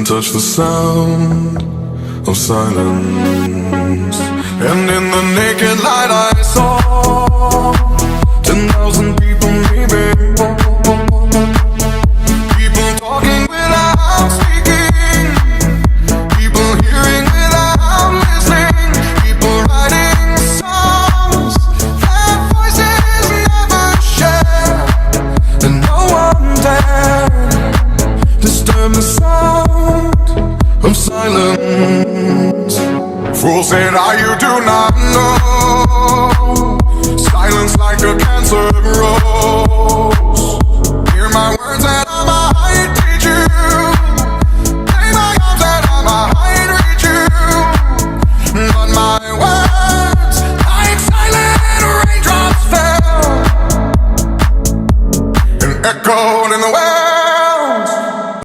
couldn't touch the sound of silence. And in the naked light I saw 10,000 people maybe. People talking without speaking, people hearing without listening, people writing songs that voices never share. And no one dared disturb the sound of silence. Fools said, you do not know. Silence like a cancer grows.